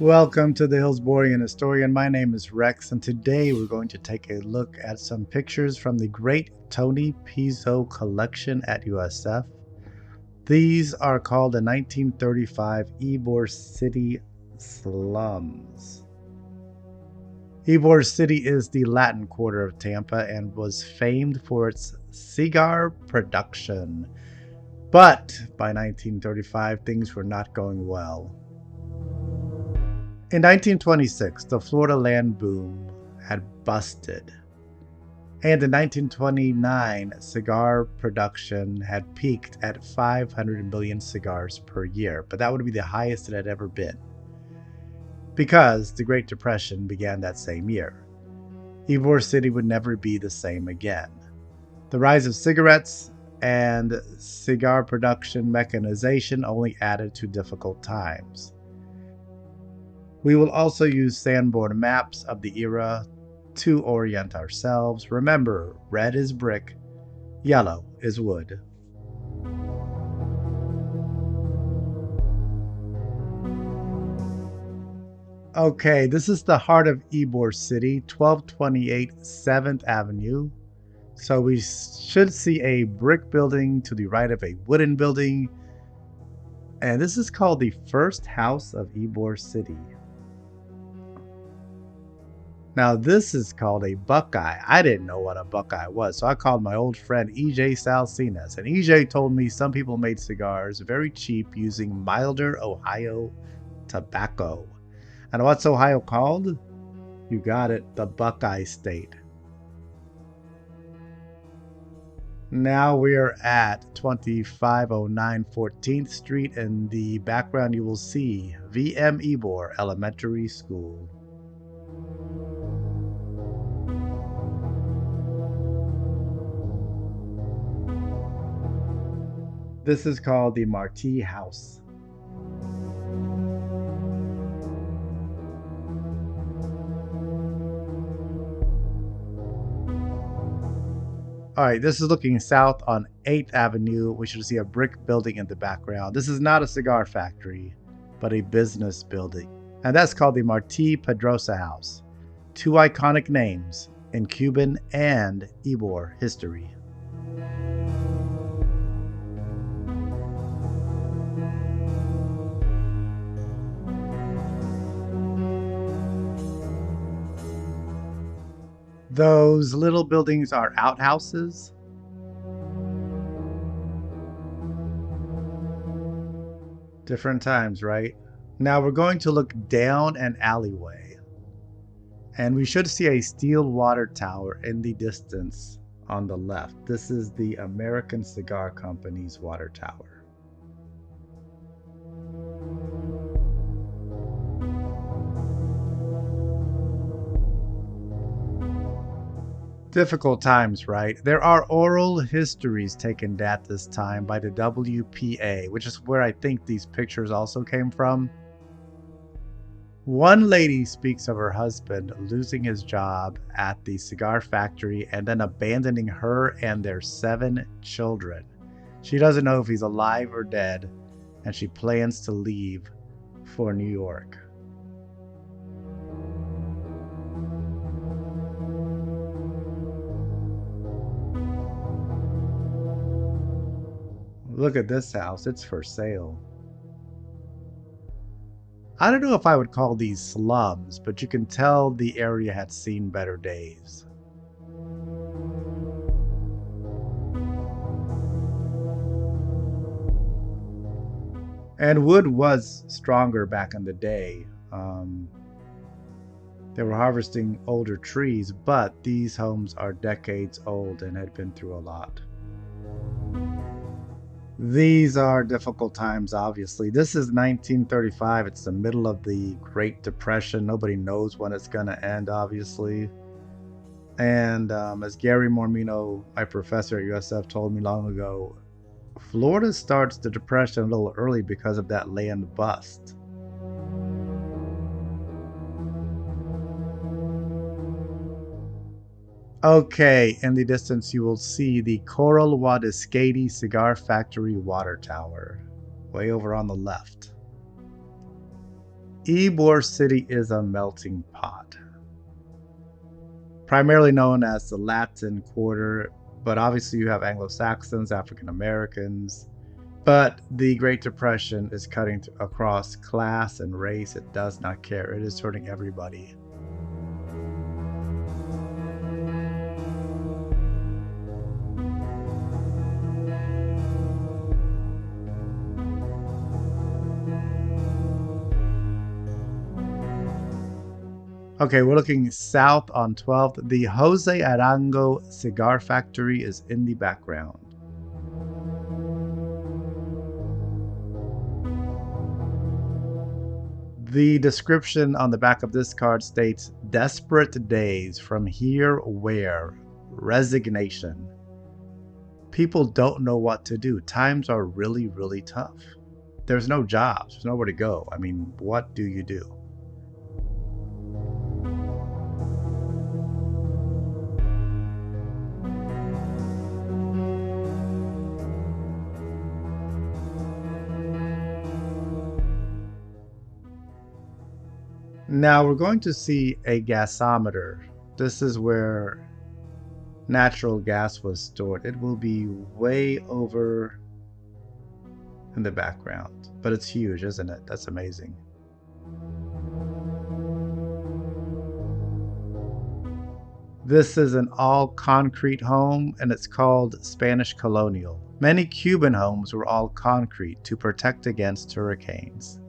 Welcome to the Hillsborian Historian. My name is Rex, and today we're going to take a look at some pictures from the Great Tony Pizzo collection at USF. These are called the 1935 Ybor City slums. Ybor City is the Latin quarter of Tampa and was famed for its cigar production. But by 1935, things were not going well. In 1926, the Florida land boom had busted, and in 1929, cigar production had peaked at 500 million cigars per year, but that would be the highest it had ever been, because the Great Depression began that same year. Ybor City would never be the same again. The rise of cigarettes and cigar production mechanization only added to difficult times. We will also use Sanborn maps of the era to orient ourselves. Remember, red is brick, yellow is wood. Okay, this is the heart of Ybor City, 1228 7th Avenue. So we should see a brick building to the right of a wooden building. And this is called the first house of Ybor City. Now, this is called a buckeye. I didn't know what a buckeye was, so I called my old friend EJ Salcines. And EJ told me some people made cigars very cheap using milder Ohio tobacco. And what's Ohio called? You got it, the Buckeye State. Now we're at 2509 14th Street. In the background, you will see VM Ybor Elementary School. This is called the Marti House. All right, this is looking south on 8th Avenue. We should see a brick building in the background. This is not a cigar factory, but a business building. And that's called the Marti Pedrosa House. Two iconic names in Cuban and Ybor history. Those little buildings are outhouses. Different times, right? Now we're going to look down an alleyway, and we should see a steel water tower in the distance on the left. This is the American Cigar Company's water tower. Difficult times, right? There are oral histories taken at this time by the WPA, which is where I think these pictures also came from. One lady speaks of her husband losing his job at the cigar factory and then abandoning her and their 7 children. She doesn't know if he's alive or dead, and she plans to leave for New York. Look at this house, it's for sale. I don't know if I would call these slums, but you can tell the area had seen better days. And wood was stronger back in the day. They were harvesting older trees, but these homes are decades old and had been through a lot. These are difficult times, obviously. This is 1935. It's the middle of the Great Depression. Nobody knows when it's going to end, obviously. And as Gary Mormino, my professor at USF, told me long ago, Florida starts the Depression a little early because of that land bust. Okay, in the distance you will see the Coral Wadiscati Cigar Factory water tower, way over on the left. Ybor City is a melting pot, primarily known as the Latin Quarter, but obviously you have Anglo-Saxons, African Americans. But the Great Depression is cutting across class and race. It does not care. It is hurting everybody. Okay, we're looking south on 12th. The Jose Arango cigar factory is in the background. The description on the back of this card states, "Desperate days from here where resignation. People don't know what to do. Times are really, really tough. There's no jobs. There's nowhere to go. I mean, what do you do?" Now we're going to see a gasometer. This is where natural gas was stored. It will be way over in the background, but it's huge, isn't it? That's amazing. This is an all concrete home and it's called Spanish Colonial. Many Cuban homes were all concrete to protect against hurricanes.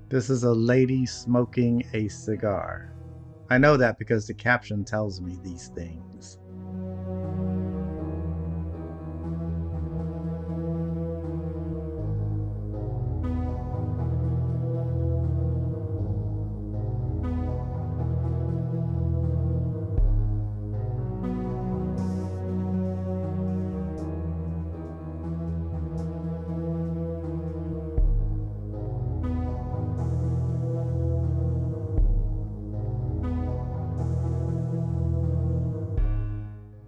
This is a lady smoking a cigar. I know that because the caption tells me these things.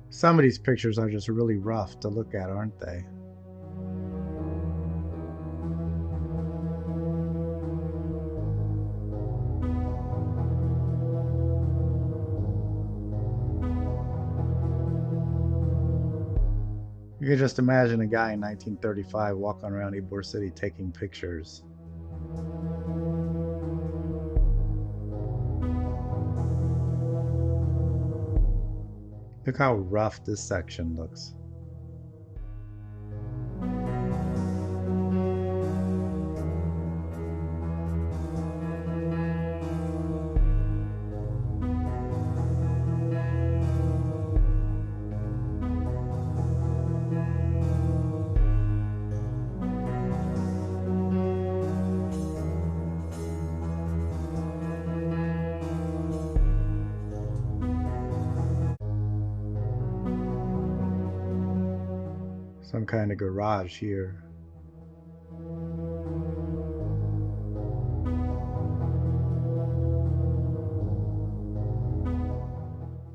Some of these pictures are just really rough to look at, aren't they? You can just imagine a guy in 1935 walking around Ybor City taking pictures. Look how rough this section looks. Some kind of garage here.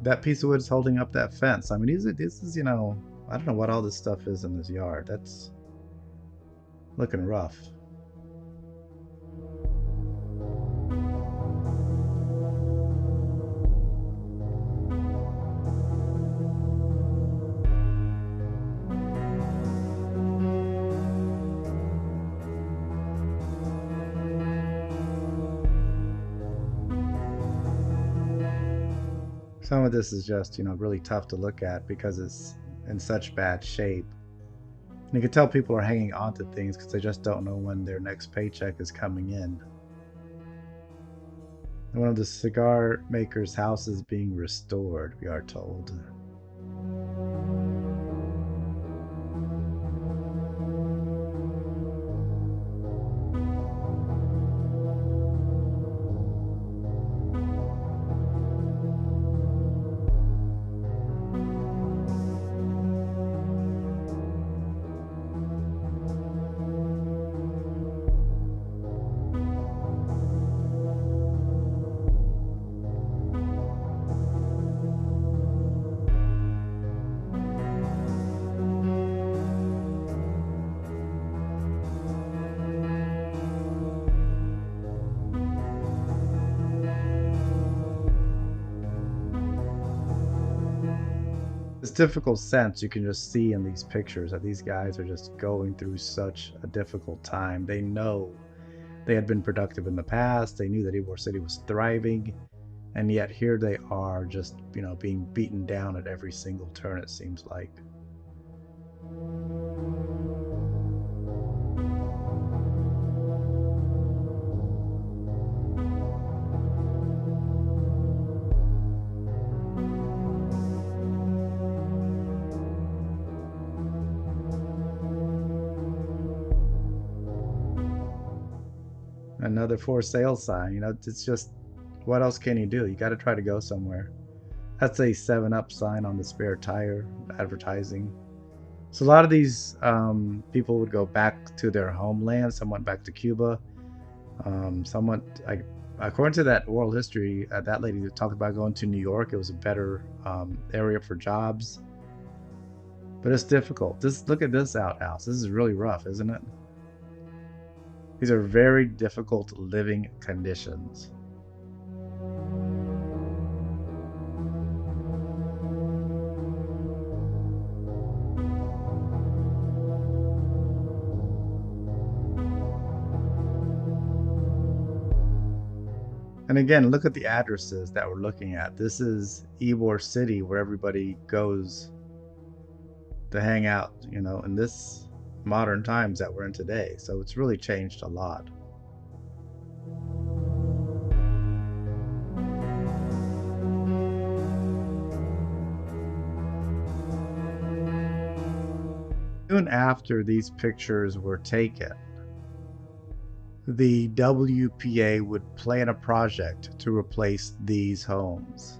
That piece of wood is holding up that fence. I mean, this is, I don't know what all this stuff is in this yard. That's looking rough. Some of this is just, really tough to look at because it's in such bad shape. And you can tell people are hanging on to things because they just don't know when their next paycheck is coming in. And one of the cigar maker's house is being restored, we are told. difficult sense, you can just see in these pictures that these guys are just going through such a difficult time. They know they had been productive in the past. They knew that Ybor City was thriving, and yet here they are just, being beaten down at every single turn, it seems like. Another for sale sign. It's just, what else can you do? You got to try to go somewhere. That's a 7-Up sign on the spare tire advertising. So a lot of these people would go back to their homeland. Some went back to Cuba. Someone, according to that oral history, that lady talked about going to New York. It was a better area for jobs. But it's difficult. Just look at this outhouse. This is really rough, isn't it? These are very difficult living conditions. And again, look at the addresses that we're looking at. This is Ybor City, where everybody goes to hang out, in this modern times that we're in today. So it's really changed a lot. Soon after these pictures were taken, the WPA would plan a project to replace these homes.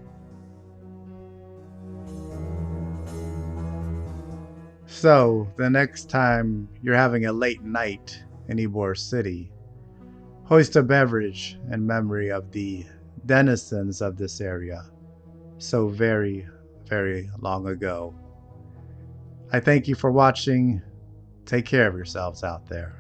So, the next time you're having a late night in Ybor City, hoist a beverage in memory of the denizens of this area so very, very long ago. I thank you for watching. Take care of yourselves out there.